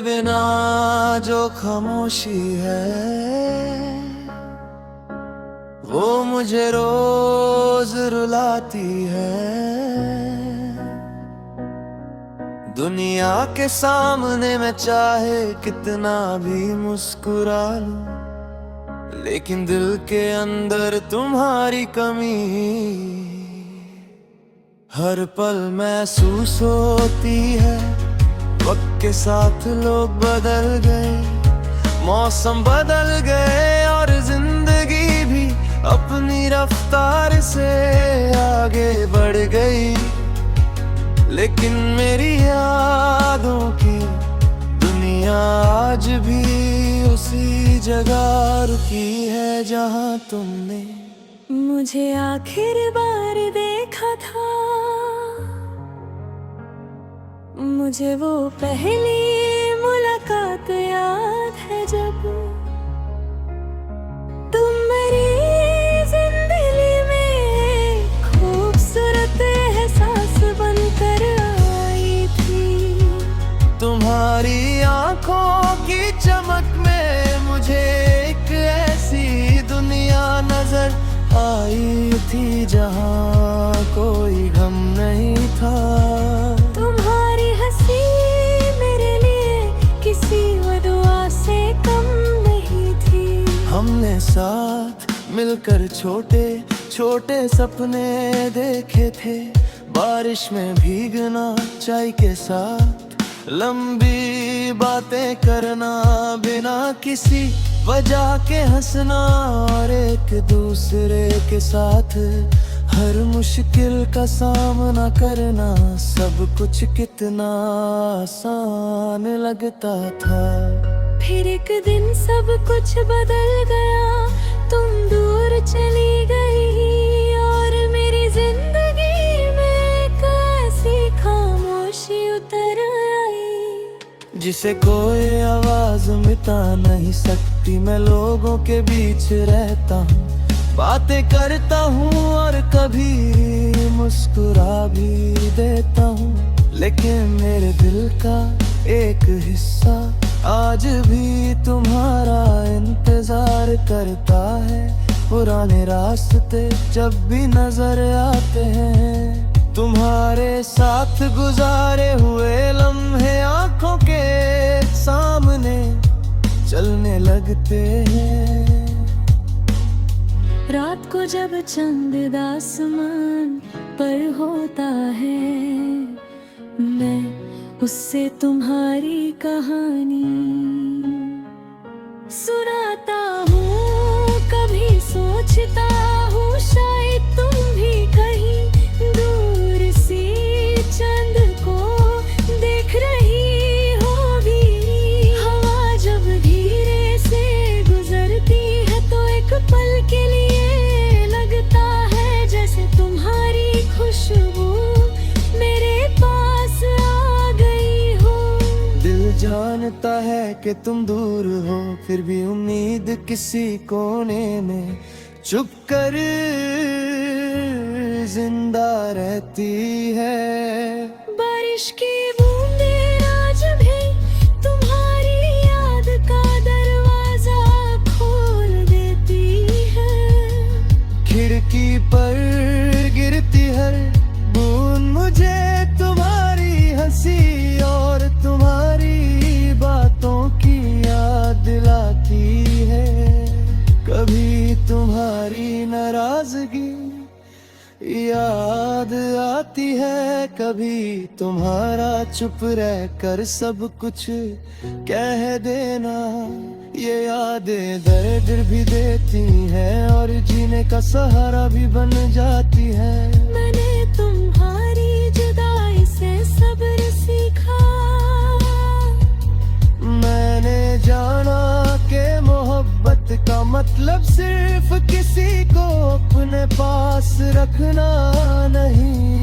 बिना जो खामोशी है वो मुझे रोज रुलाती है। दुनिया के सामने मैं चाहे कितना भी मुस्कुरा लूं, लेकिन दिल के अंदर तुम्हारी कमी हर पल महसूस होती है। वक्त के साथ लोग बदल गए, मौसम बदल गए और जिंदगी भी अपनी रफ्तार से आगे बढ़ गई। लेकिन मेरी यादों की दुनिया आज भी उसी जगह रुकी है जहां तुमने मुझे आखिर बार देखा था। मुझे वो पहली मुलाकात याद है जब तुम मेरी जिंदगी में खूबसूरत एहसास बनकर आई थी। तुम्हारी आंखों की चमक में मुझे एक ऐसी दुनिया नजर आई थी जहां कोई गम नहीं था। तुम्हारी हंसी मेरे लिए किसी दुआ से कम नहीं थी। हमने साथ मिलकर छोटे छोटे सपने देखे थे, बारिश में भीगना चाय के साथ, लंबी बातें करना बिना किसी वजह के हंसना और एक दूसरे के साथ हर मुश्किल का सामना करना। सब कुछ कितना आसान लगता था। फिर एक दिन सब कुछ बदल गया, तुम दूर चली गई और मेरी जिंदगी में एक ऐसी खामोशी उतर आई जिसे कोई आवाज मिटा नहीं सकती। मैं लोगों के बीच रहता हूँ, बातें करता हूँ और कभी मुस्कुरा भी देता हूँ, लेकिन मेरे दिल का एक हिस्सा आज भी तुम्हारा इंतजार करता है। पुराने रास्ते जब भी नजर आते हैं, तुम्हारे साथ गुजारे हुए लम्हे आंखों के सामने चलने लगते हैं। रात को जब चंद आसमान पर होता है, मैं उससे तुम्हारी कहानी सुनाता हूँ। कभी सोचता हूँ शायद तुम भी कहीं दूर सी चंद को देख रही होगी। हवा जब धीरे से गुजरती है तो एक पल के लिए लगता है जैसे तुम्हारी खुशबू मेरे पास आ गई हो। दिल जानता है कि तुम दूर हो, फिर भी उम्मीद किसी कोने में चुप कर जिंदा रहती है। बारिश की बूंदें आज भी तुम्हारी याद का दरवाजा खोल देती है। खिड़की पर गिरती हर बूंद मुझे तुम्हारी हंसी और तुम्हारी बातों की याद दिलाती है। कभी तुम्हारी नाराजगी याद आती है, कभी तुम्हारा चुप रह कर सब कुछ कह देना। ये यादें दर्द भी देती हैं और जीने का सहारा भी बन जाती है। मैंने तुम्हारी जुदाई से सब्र सीखा। मैंने जाना कि मोहब्बत का मतलब सिर्फ किसी को अपने पास रखना नहीं,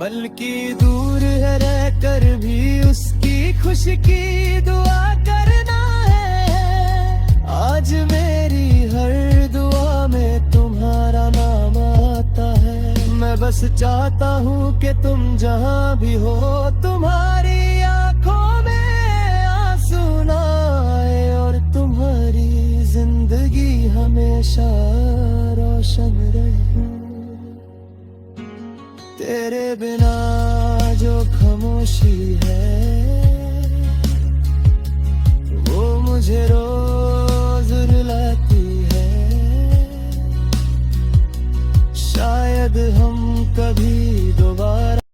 बल्कि दूर है रहकर भी उसकी खुशी की दुआ करना है। आज मेरी हर दुआ में तुम्हारा नाम आता है। मैं बस चाहता हूँ कि तुम जहाँ भी हो, तुम्हारी आंखों में आंसू ना आए और तुम्हारी जिंदगी हमेशा रोशन रहे। तेरे बिना जो खामोशी है